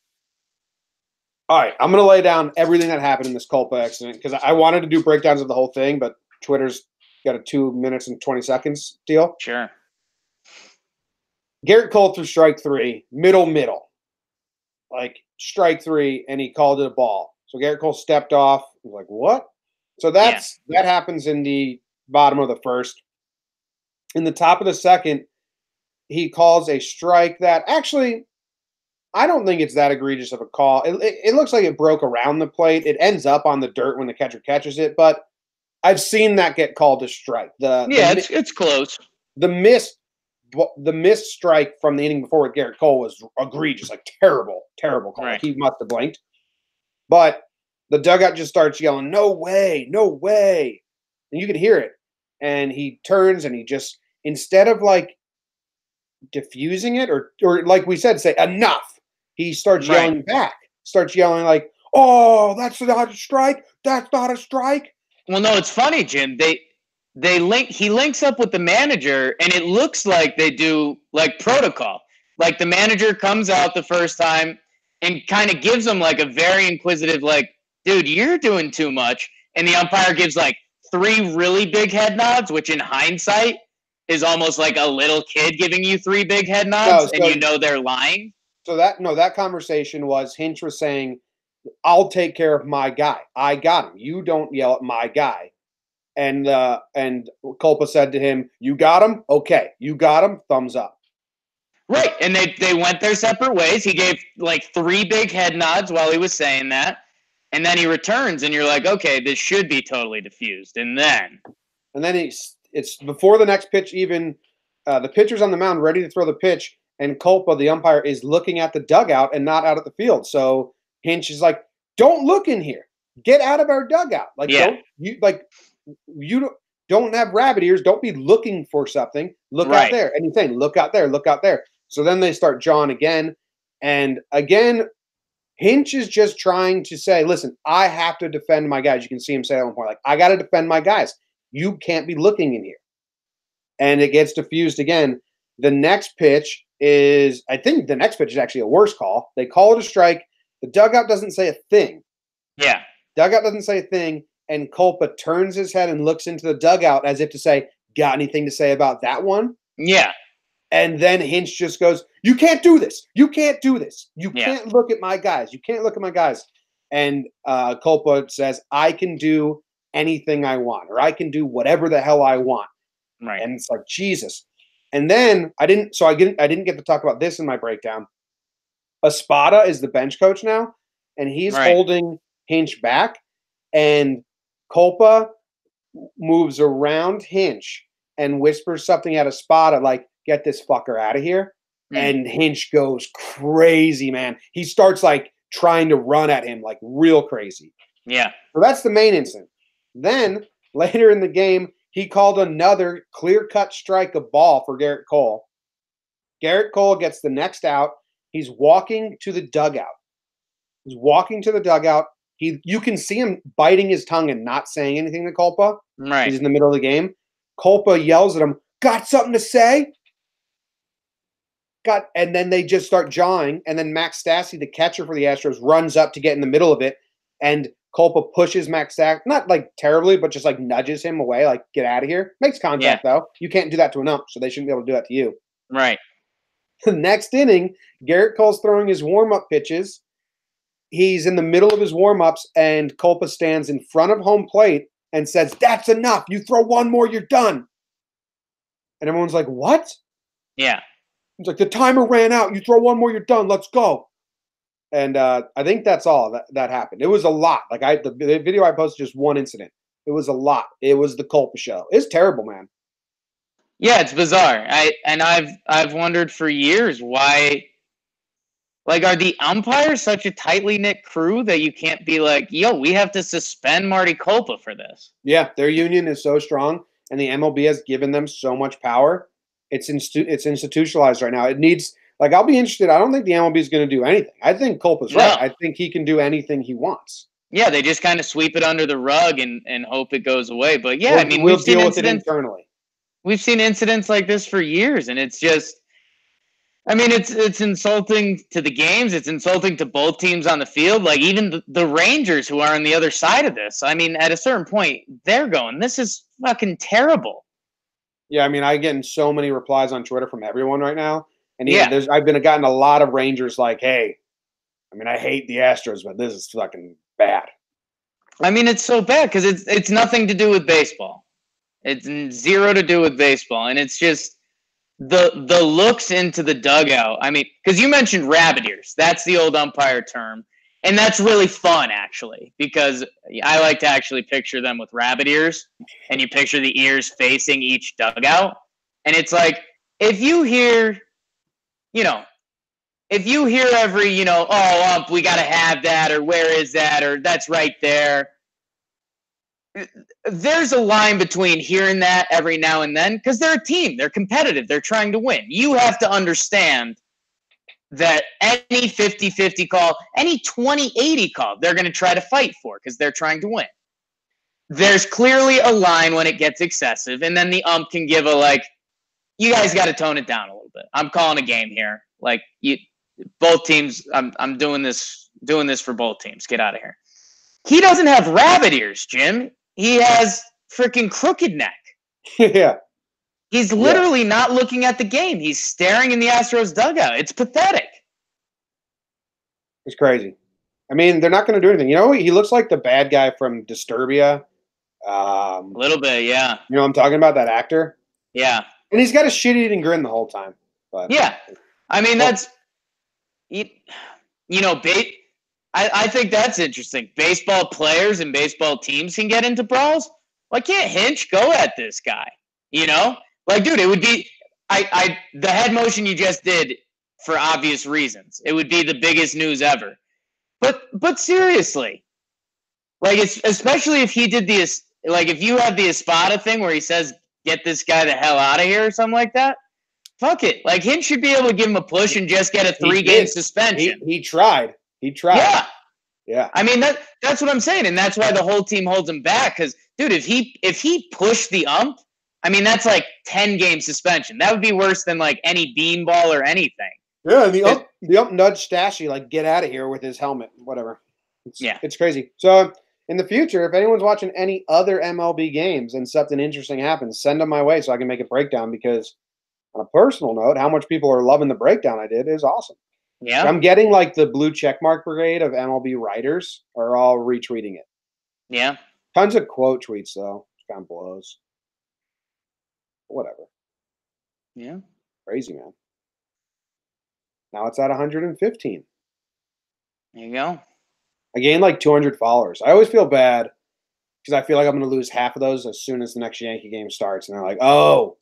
all right, I'm going to lay down everything that happened in this Culpa accident because I wanted to do breakdowns of the whole thing, but Twitter's got a 2 minutes and 20 seconds deal. Sure. Garrett Cole threw strike 3, middle. Like strike 3, and he called it a ball. So Garrett Cole stepped off. Was like, what? So that happens in the bottom of the first. In the top of the second, he calls a strike that actually, I don't think it's that egregious of a call. It looks like it broke around the plate. It ends up on the dirt when the catcher catches it, but I've seen that get called a strike. It's close. The missed strike from the inning before with Garrett Cole was egregious, like terrible call. Right. Like he must have blinked. But the dugout just starts yelling, no way. And you can hear it. And he turns and he just, instead of like diffusing it or like we said, say enough, he starts yelling back. Starts yelling like, oh, that's not a strike. That's not a strike. Well, no, it's funny, Jim. He links up with the manager, and it looks like they do like protocol. Like the manager comes out the first time and kind of gives him like a very inquisitive, like, dude, you're doing too much. And the umpire gives like 3 really big head nods, which in hindsight is almost like a little kid giving you 3 big head nods, and you know they're lying. So that conversation was Hinch was saying, I'll take care of my guy. I got him. You don't yell at my guy. And Culpa said to him, you got him? Okay. You got him? Thumbs up. Right. And they went their separate ways. He gave like 3 big head nods while he was saying that. And then he returns and you're like, okay, this should be totally diffused. And then it's before the next pitch even, the pitcher's on the mound ready to throw the pitch, and Culpa, the umpire, is looking at the dugout and not out at the field. So Hinch is like, don't look in here. Get out of our dugout. Like, you don't have rabbit ears. Don't be looking for something. Look out there. And he's saying, look out there, look out there. So then they start jawing again. And again, Hinch is just trying to say, listen, I have to defend my guys. You can see him say at one point, like, I got to defend my guys. You can't be looking in here. And it gets diffused again. The next pitch is, I think the next pitch is actually a worse call. They call it a strike. The dugout doesn't say a thing. Yeah. Dugout doesn't say a thing. And Culpa turns his head and looks into the dugout as if to say, got anything to say about that one? Yeah. And then Hinch just goes, you can't do this. You can't do this. You can't look at my guys. You can't look at my guys. And Culpa says, I can do anything I want, or I can do whatever the hell I want. Right. And it's like, Jesus. And then I didn't get to talk about this in my breakdown. Espada is the bench coach now, and he's holding Hinch back, and Culpa moves around Hinch and whispers something at Espada like, get this fucker out of here. And Hinch goes crazy, man. He starts like trying to run at him like real crazy. Yeah. So that's the main incident. Then later in the game, he called another clear-cut strike of ball for Garrett Cole. Garrett Cole gets the next out. He's walking to the dugout. You can see him biting his tongue and not saying anything to Culpa. Right. He's in the middle of the game. Culpa yells at him, got something to say? And then they just start jawing. And then Max Stassi, the catcher for the Astros, runs up to get in the middle of it. And Culpa pushes Max Stassi, not like terribly, but just like nudges him away, like get out of here. Makes contact though. You can't do that to an ump, so they shouldn't be able to do that to you. Right. The next inning, Garrett Cole's throwing his warm-up pitches. He's in the middle of his warm-ups, and Culpa stands in front of home plate and says, that's enough. You throw one more, you're done. And everyone's like, what? Yeah. He's like, the timer ran out. You throw one more, you're done. Let's go. And I think that's all that happened. It was a lot. Like the video I posted, just one incident. It was a lot. It was the Culpa show. It's terrible, man. Yeah, it's bizarre. I've wondered for years why. Like, are the umpires such a tightly knit crew that you can't be like, yo, we have to suspend Marty Culpa for this? Yeah, their union is so strong, and the MLB has given them so much power. It's institutionalized right now. It needs. Like, I'll be interested. I don't think the MLB is going to do anything. I think Culpa's right. I think he can do anything he wants. Yeah, they just kind of sweep it under the rug and hope it goes away. But yeah, I mean, we'll deal with it internally. We've seen incidents like this for years, and it's just I mean, it's insulting to the games. It's insulting to both teams on the field. Like even the Rangers, who are on the other side of this. I mean, at a certain point, they're going, "This is fucking terrible." Yeah, I mean, I getting so many replies on Twitter from everyone right now, and yeah, Yeah. I've gotten a lot of Rangers like, "Hey, I mean, I hate the Astros, but this is fucking bad." I mean, it's so bad because it's nothing to do with baseball. It's zero to do with baseball, and it's just the looks into the dugout. I mean, because you mentioned rabbit ears. That's the old umpire term, and that's really fun actually because I like to actually picture them with rabbit ears, and you picture the ears facing each dugout, and it's like if you hear, you know, if you hear every, oh, ump, we got to have that, or where is that, or that's right there. There's a line between hearing that every now and then because they're a team. They're competitive. They're trying to win. You have to understand that any 50-50 call, any 20-80 call, they're going to try to fight for because they're trying to win. There's clearly a line when it gets excessive, and then the ump can give a like, you guys got to tone it down a little bit. I'm calling a game here. Like both teams, I'm doing this for both teams. Get out of here. He doesn't have rabbit ears, Jim. He has freaking crooked neck. Yeah. He's literally not looking at the game. He's staring in the Astros dugout. It's pathetic. It's crazy. I mean, they're not going to do anything. You know, he looks like the bad guy from Disturbia. A little bit, yeah. You know what I'm talking about, that actor? Yeah. And he's got a shit-eating grin the whole time. But, yeah. I mean, that's, I think that's interesting. Baseball players and baseball teams can get into brawls. Why can't Hinch go at this guy? You know? Like, dude, it would be the head motion you just did for obvious reasons. It would be the biggest news ever. But seriously, like it's especially if he did if you have the Espada thing where he says, "Get this guy the hell out of here" or something like that. Fuck it. Like Hinch should be able to give him a push and just get a 3-game suspension. He tried. Yeah. Yeah. I mean that's what I'm saying, and that's why the whole team holds him back. Because, dude, if he pushed the ump, I mean that's like 10-game suspension. That would be worse than like any beanball or anything. Yeah, the ump nudged Stashy like, "Get out of here" with his helmet, whatever. It's crazy. So in the future, if anyone's watching any other MLB games and something interesting happens, send them my way so I can make a breakdown. Because on a personal note, how much people are loving the breakdown I did is awesome. Yeah, I'm getting like the blue checkmark brigade of MLB writers are all retweeting it. Yeah, tons of quote tweets though. It kind of blows. Whatever. Yeah, crazy, man. Now it's at 115. There you go. I gained like 200 followers. I always feel bad because I feel like I'm going to lose half of those as soon as the next Yankee game starts. And they're like, "Oh,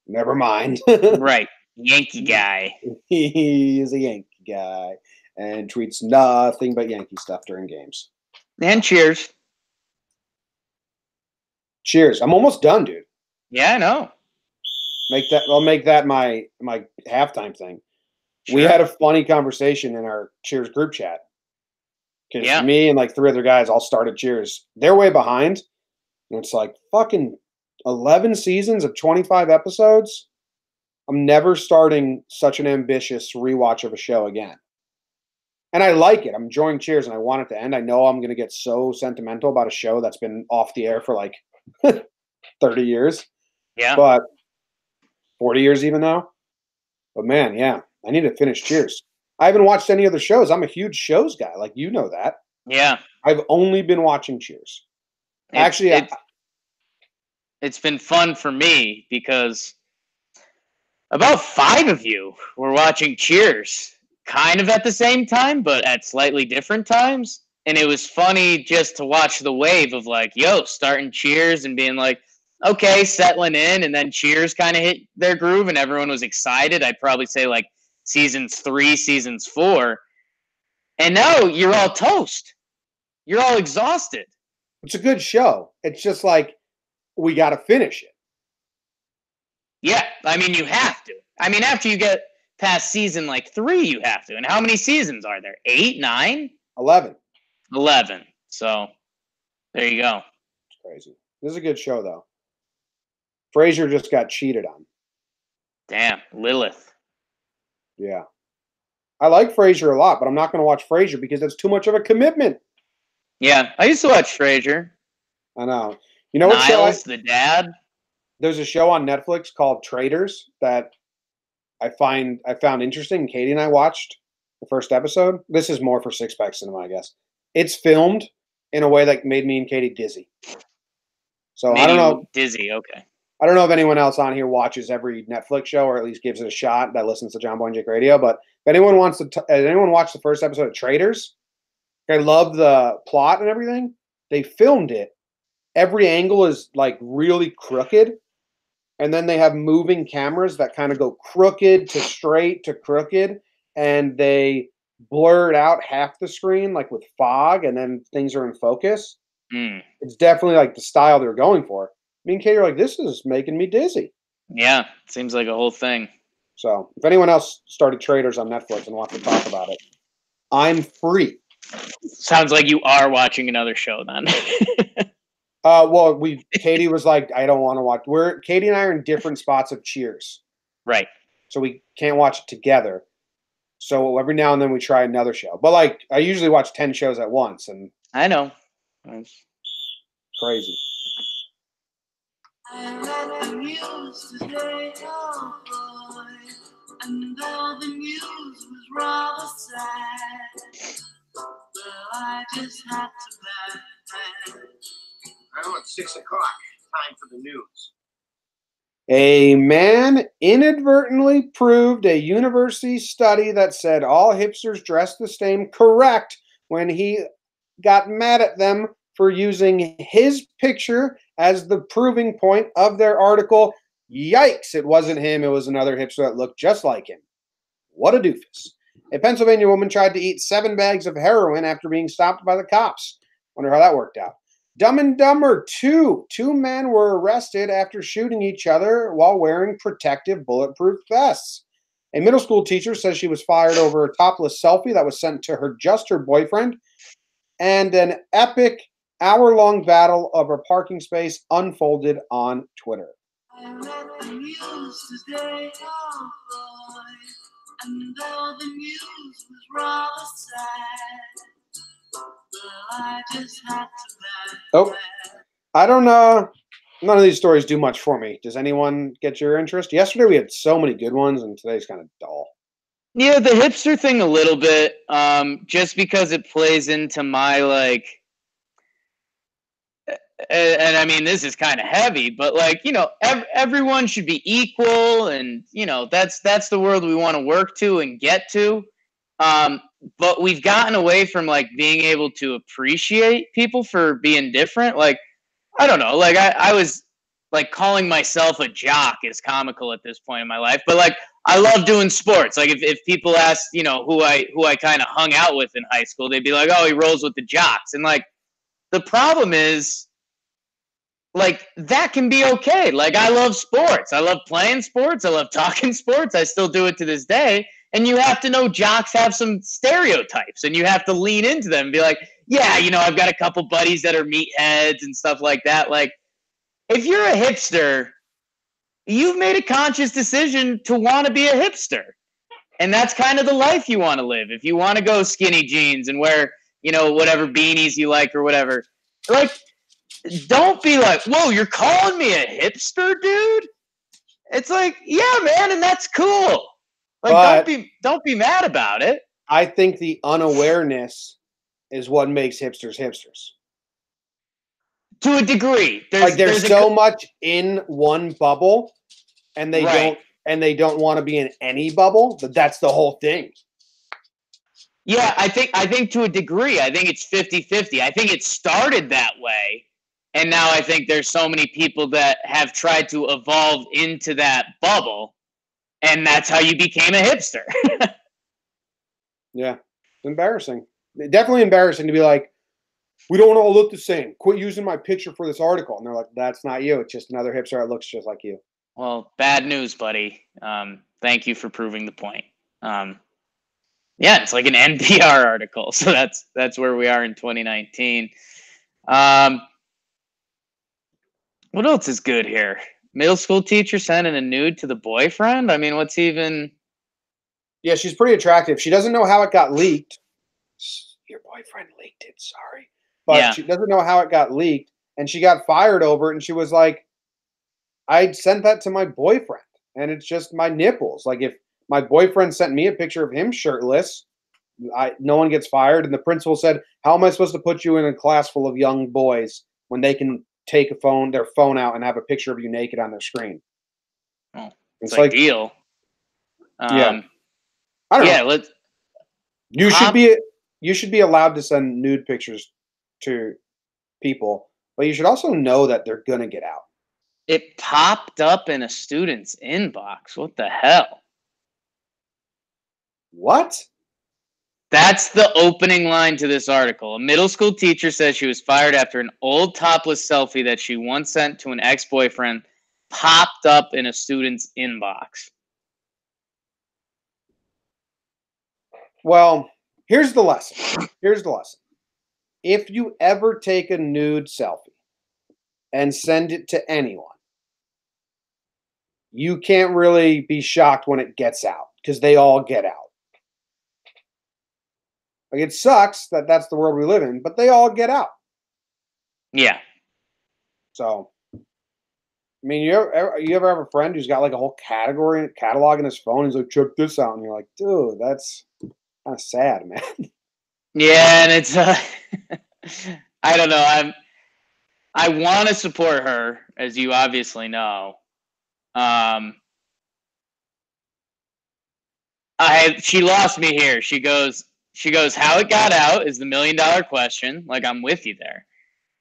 never mind." Right. Yankee guy. He is a Yankee guy and tweets nothing but Yankee stuff during games. And cheers. Cheers. I'm almost done, dude. Yeah, I know. I'll make that my halftime thing. Sure. We had a funny conversation in our Cheers group chat. Because me and like 3 other guys all started Cheers. They're way behind. And it's like fucking 11 seasons of 25 episodes. I'm never starting such an ambitious rewatch of a show again. And I like it. I'm enjoying Cheers and I want it to end. I know I'm going to get so sentimental about a show that's been off the air for like 30 years. Yeah. But 40 years even though. But man, yeah, I need to finish Cheers. I haven't watched any other shows. I'm a huge shows guy. Like, you know that. Yeah. I've only been watching Cheers. Actually, it's been fun for me because about 5 of you were watching Cheers kind of at the same time, but at slightly different times. And it was funny just to watch the wave of like, starting Cheers and being like, okay, settling in. And then Cheers kind of hit their groove and everyone was excited. I'd probably say like seasons 3, seasons 4. And now you're all toast. You're all exhausted. It's a good show. It's just like, we got to finish it. Yeah, I mean, you have to. I mean, after you get past season like 3, you have to. And how many seasons are there? 8, 9? 11. 11. So, there you go. It's crazy. This is a good show, though. Frasier just got cheated on. Damn, Lilith. Yeah. I like Frasier a lot, but I'm not going to watch Frasier because that's too much of a commitment. Yeah, I used to watch Frasier. I know. You know what show Niles, the dad. there's a show on Netflix called Traitors that I found interesting. Katie and I watched the first episode. This is more for Six Pack Cinema, I guess. It's filmed in a way that made me and Katie dizzy. So Made you dizzy. Okay. I don't know if anyone else on here watches every Netflix show or at least gives it a shot that listens to Jomboy and Jake Radio. But if anyone wants to, anyone watch the first episode of Traitors? I love the plot and everything. They filmed it. Every angle is like really crooked, and then they have moving cameras that kind of go crooked to straight to crooked, and they blurred out half the screen like with fog, and then things are in focus. Mm. It's definitely like the style they're going for. Me and Katie are like, this is making me dizzy. Yeah, seems like a whole thing. So if anyone else started Traders on Netflix and wants to talk about it, I'm free. Sounds like you are watching another show then. Well, Katie was like, I don't want to watch. Katie and I are in different spots of Cheers. Right. So we can't watch it together. So every now and then we try another show. But like I usually watch 10 shows at once, and I know. crazy. I read the news today, oh boy, and though the news was rather sad, well, I just had to laugh. I know it's 6 o'clock. Time for the news. A man inadvertently proved a university study that said all hipsters dress the same correct when he got mad at them for using his picture as the proving point of their article. Yikes, it wasn't him, it was another hipster that looked just like him. What a doofus. A Pennsylvania woman tried to eat 7 bags of heroin after being stopped by the cops. Wonder how that worked out. Dumb and Dumber 2. 2 men were arrested after shooting each other while wearing protective bulletproof vests. A middle school teacher says she was fired over a topless selfie that was sent to her boyfriend. And an epic hour-long battle of a parking space unfolded on Twitter. I read the news today, oh boy, and though the news was rather sad, well, I just had to laugh. I don't know. None of these stories do much for me. Does anyone get your interest? Yesterday we had so many good ones, and today's kind of dull. Yeah, the hipster thing a little bit, just because it plays into my like, and I mean this is kind of heavy, but like everyone should be equal, and that's the world we want to work to and get to. But we've gotten away from like being able to appreciate people for being different. Like, I don't know, like I was like calling myself a jock is comical at this point in my life, but like I love doing sports. Like if people ask, who I kind of hung out with in high school, they'd be like, oh, he rolls with the jocks. And like the problem is like that can be okay. Like I love sports. I love playing sports. I love talking sports. I still do it to this day. And you have to know jocks have some stereotypes, and you have to lean into them and be like, yeah, I've got a couple buddies that are meatheads and stuff like that. Like, if you're a hipster, you've made a conscious decision to want to be a hipster. And that's kind of the life you want to live. If you want to go skinny jeans and wear, whatever beanies you like or whatever, like, don't be like, whoa, you're calling me a hipster, dude? It's like, yeah, man, and that's cool. Like, but don't be mad about it. I think the unawareness is what makes hipsters hipsters. To a degree. There's so much in one bubble, and they don't want to be in any bubble, but that's the whole thing. Yeah, I think to a degree, I think it's 50-50. I think it started that way, and now I think there's so many people that have tried to evolve into that bubble, and that's how you became a hipster. Yeah, it's embarrassing. Definitely embarrassing to be like, we don't all look the same. Quit using my picture for this article. And they're like, that's not you. It's just another hipster that looks just like you. Well, bad news, buddy. Thank you for proving the point. Yeah, it's like an NPR article. So that's where we are in 2019. What else is good here? Middle school teacher sending a nude to the boyfriend? I mean, what's even... Yeah, she's pretty attractive. She doesn't know how it got leaked. Your boyfriend leaked it, sorry. But Yeah. she doesn't know how it got leaked, and she got fired over it, and she was like, I sent that to my boyfriend, and it's just my nipples. Like, if my boyfriend sent me a picture of him shirtless, no one gets fired. And the principal said, how am I supposed to put you in a class full of young boys when they can take their phone out and have a picture of you naked on their screen? Oh, it's it's like deal. Yeah. I don't know. Let's. You should be allowed to send nude pictures to people, but you should also know that they're gonna get out. It popped up in a student's inbox. What the hell? What? That's the opening line to this article. A middle school teacher says she was fired after an old topless selfie that she once sent to an ex-boyfriend popped up in a student's inbox. Well, here's the lesson. If you ever take a nude selfie and send it to anyone, you can't really be shocked when it gets out, because they all get out. Like, it sucks that that's the world we live in, but they all get out. Yeah. So, I mean, you ever have a friend who's got like a whole catalog in his phone? He's like, check this out, and you're like, dude, that's kind of sad, man. Yeah, and it's I don't know. I want to support her, as you obviously know. She lost me here. She goes, how it got out is the $1 million question. Like, I'm with you there.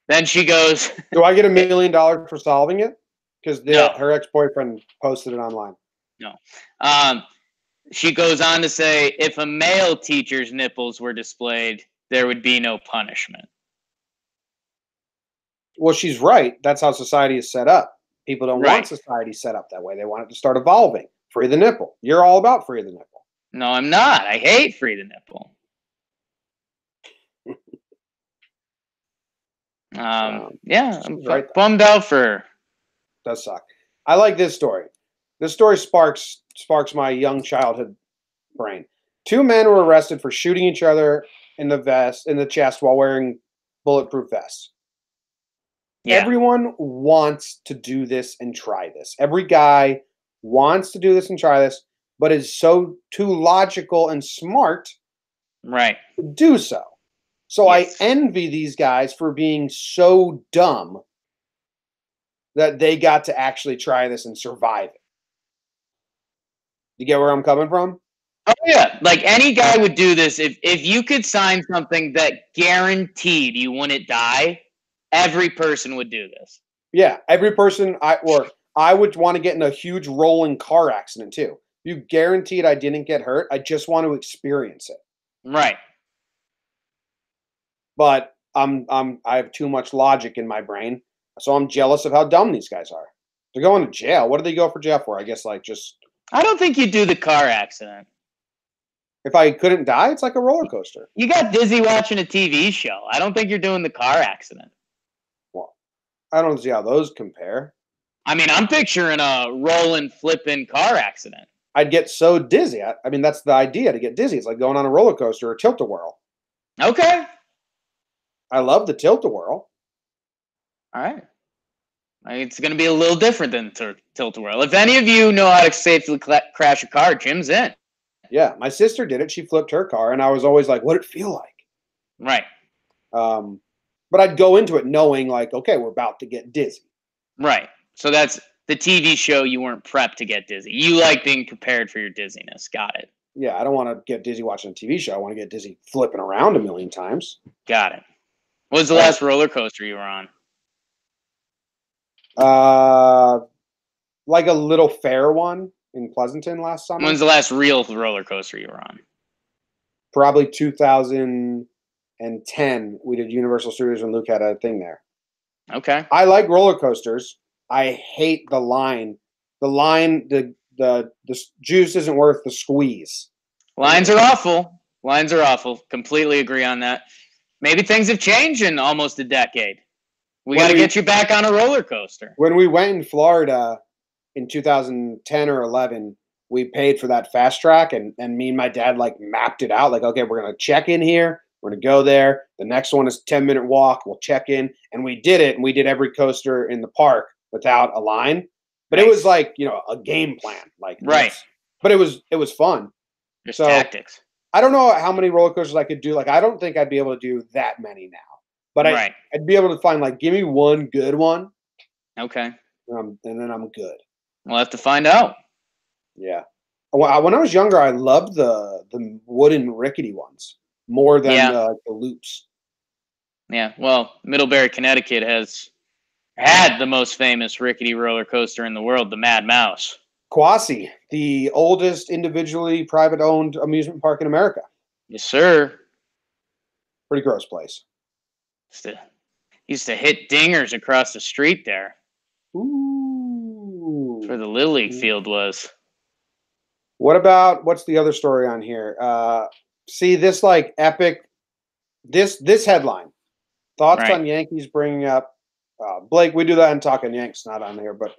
Then she goes, do I get $1 million for solving it? Because No. her ex-boyfriend posted it online. No. She goes on to say, if a male teacher's nipples were displayed, there would be no punishment. Well, she's right. That's how society is set up. People don't want society set up that way. They want it to start evolving. Free the nipple. You're all about free the nipple. No, I'm not. I hate free the nipple. Yeah, I'm right bummed out for her. Does suck. I like this story. This story sparks my young childhood brain. 2 men were arrested for shooting each other in the chest while wearing bulletproof vests. Yeah. Everyone wants to do this and try this. Every guy wants to do this and try this, but is too logical and smart to do so. So yes. I envy these guys for being so dumb that they got to actually try this and survive it. You get where I'm coming from? Oh, yeah. Like, any guy would do this. If you could sign something that guaranteed you wouldn't die, every person would do this. Yeah, every person. I would want to get in a huge rolling car accident too. You guaranteed I didn't get hurt. I just want to experience it. Right. But I have too much logic in my brain, so I'm jealous of how dumb these guys are. They're going to jail. What do they go for jail for? I guess I don't think you'd do the car accident. If I couldn't die, it's like a roller coaster. You got dizzy watching a TV show. I don't think you're doing the car accident. Well, I don't see how those compare. I mean, I'm picturing a rolling, flipping car accident. I'd get so dizzy. I mean, that's the idea, to get dizzy. It's like going on a roller coaster or tilt-a-whirl. Okay. I love the tilt-a-whirl. All right. It's going to be a little different than tilt-a-whirl. If any of you know how to safely crash a car, Jim's in. Yeah, my sister did it. She flipped her car, and I was always like, what'd it feel like? Right. But I'd go into it knowing, like, okay, we're about to get dizzy. Right. So that's the TV show. You weren't prepped to get dizzy. You like being prepared for your dizziness. Got it. Yeah, I don't want to get dizzy watching a TV show. I want to get dizzy flipping around a million times. Got it. What was the last roller coaster you were on? Like a little fair one in Pleasanton last summer. When's the last real roller coaster you were on? Probably 2010. We did Universal Studios and Luke had a thing there. Okay. I like roller coasters. I hate the line. The juice isn't worth the squeeze. Lines are awful. Lines are awful. Completely agree on that. Maybe things have changed in almost a decade. We got to get you back on a roller coaster. When we went in Florida in 2010 or 11, we paid for that fast track, and me and my dad like mapped it out. Like, okay, we're gonna check in here. We're gonna go there. The next one is 10-minute walk. We'll check in, and we did it. And we did every coaster in the park without a line. But it was like a game plan. Like Right. But it was fun. Just So tactics. I don't know how many roller coasters I could do. Like I don't think I'd be able to do that many now. But Right. I'd be able to find like give me one good one, Okay. and then I'm good. We'll have to find out. Yeah. When I was younger, I loved the wooden rickety ones more than Yeah. the loops. Yeah. Well, Middlebury, Connecticut has had the most famous rickety roller coaster in the world, the Mad Mouse. Quasi, the oldest individually private owned amusement park in America. Yes, sir. Pretty gross place. Used to hit dingers across the street there. Ooh. Where the Little League field was. What's the other story on here? See this like epic, this headline. Thoughts Right. on Yankees bringing up, Blake, we do that in Talking Yanks, not on here, but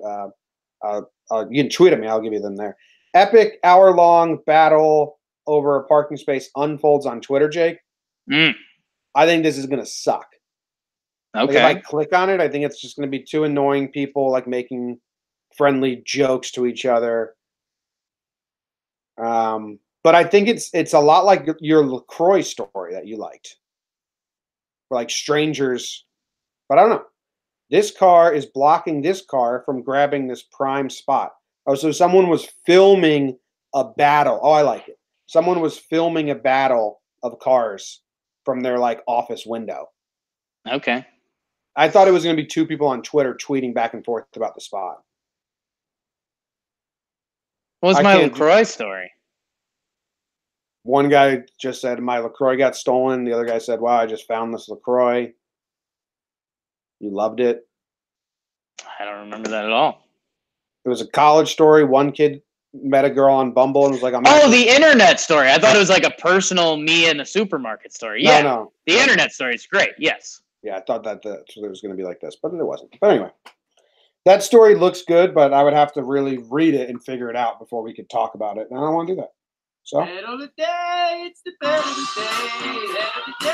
you can tweet at me. I'll give you them there. Epic hour-long battle over a parking space unfolds on Twitter, Jake. I think this is going to suck. Okay. Like if I click on it, I think it's just going to be two annoying people like making friendly jokes to each other. But I think it's a lot like your LaCroix story that you liked. For like strangers, but I don't know. This car is blocking this car from grabbing this prime spot. Oh, so someone was filming a battle. Oh, I like it. Someone was filming a battle of cars from their like office window. Okay. I thought it was going to be two people on Twitter tweeting back and forth about the spot. What was I my can't- LaCroix story? One guy just said my LaCroix got stolen. The other guy said, "Wow, I just found this LaCroix. You loved it." I don't remember that at all. It was a college story. One kid met a girl on Bumble and was like, the internet story. I thought it was like a personal me in the supermarket story. Yeah. No. The internet story is great. Yes. Yeah, I thought that it was going to be like this, but it wasn't. But anyway, that story looks good, but I would have to really read it and figure it out before we could talk about it. And I don't want to do that. So Bet of the day, it's the bet of the day.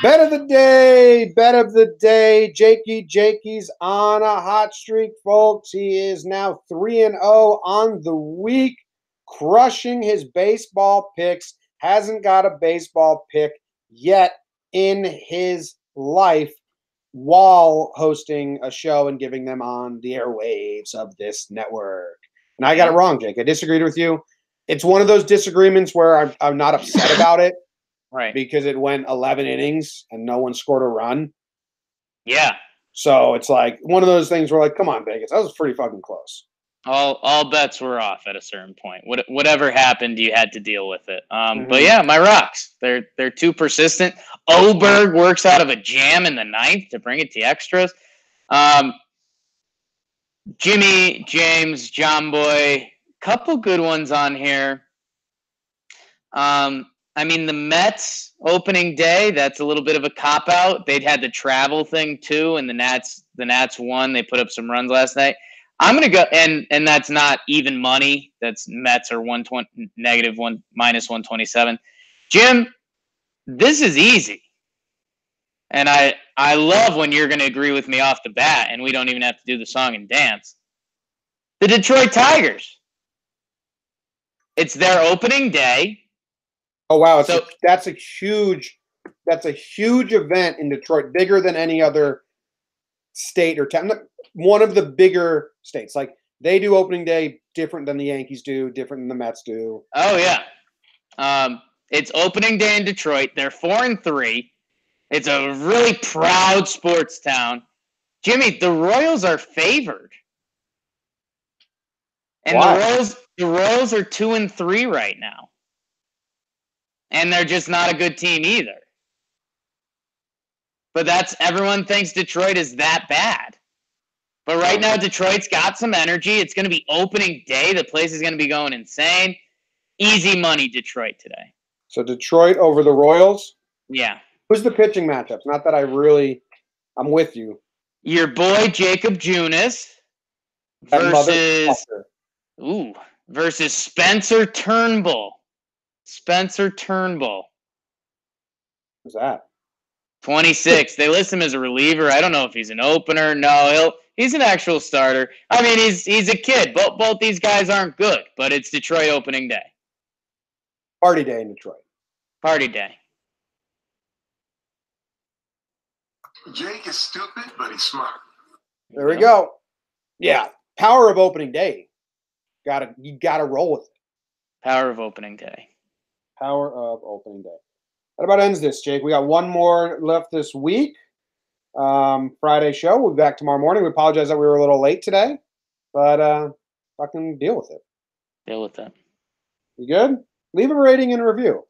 Bet of the day, bet of bet of the day. Jakey's on a hot streak, folks. He is now 3-0 on the week, crushing his baseball picks. Hasn't got a baseball pick yet in his life while hosting a show and giving them on the airwaves of this network. And I got it wrong, Jake. I disagreed with you. It's one of those disagreements where I'm not upset about it. Right. Because it went 11 innings and no one scored a run. Yeah. So it's like one of those things where like, come on, Vegas. That was pretty fucking close. All bets were off at a certain point. Whatever happened, you had to deal with it. But yeah, my Rocks, they're too persistent. Oberg works out of a jam in the ninth to bring it to extras. Jimmy, James, Jomboy, couple good ones on here. I mean, the Mets opening day, that's a little bit of a cop-out. They'd had the travel thing too, and the Nats won. They put up some runs last night. I'm going to go, and that's not even money. That's Mets are minus 127. Jim, this is easy. And I love when you're going to agree with me off the bat, and we don't even have to do the song and dance. The Detroit Tigers. It's their opening day. Oh wow, that's a huge event in Detroit, bigger than any other state or town. One of the bigger states. Like they do opening day different than the Yankees do, different than the Mets do. Oh yeah. It's opening day in Detroit. They're 4-3. It's a really proud sports town. Jimmy, the Royals are favored. And Why? the Royals are 2-3 right now. And they're just not a good team either. But everyone thinks Detroit is that bad. But right now, Detroit's got some energy. It's going to be opening day. The place is going to be going insane. Easy money, Detroit today. So Detroit over the Royals. Yeah. Who's the pitching matchups? Not that I'm with you. Your boy That Jacob Junis versus Spencer Turnbull. Spencer Turnbull. Who's that? 26. They list him as a reliever. I don't know if he's an opener. No, he's an actual starter. I mean, he's a kid. Both these guys aren't good, but it's Detroit opening day. Party day in Detroit. Party day. Jake is stupid, but he's smart. There we go. Yeah, power of opening day. You gotta roll with it. Power of opening day. Power of opening day. That about ends this, Jake. We got one more left this week. Friday show. We'll be back tomorrow morning. We apologize that we were a little late today, but fucking deal with it. Deal with it. You good? Leave a rating and a review.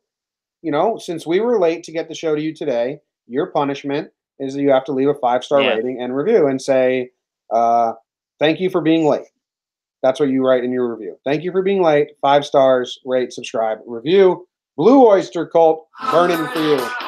You know, since we were late to get the show to you today, your punishment is that you have to leave a 5-star rating and review and say, thank you for being late. That's what you write in your review. Thank you for being late. 5 stars, rate, subscribe, review. Blue Oyster Cult, burning for you.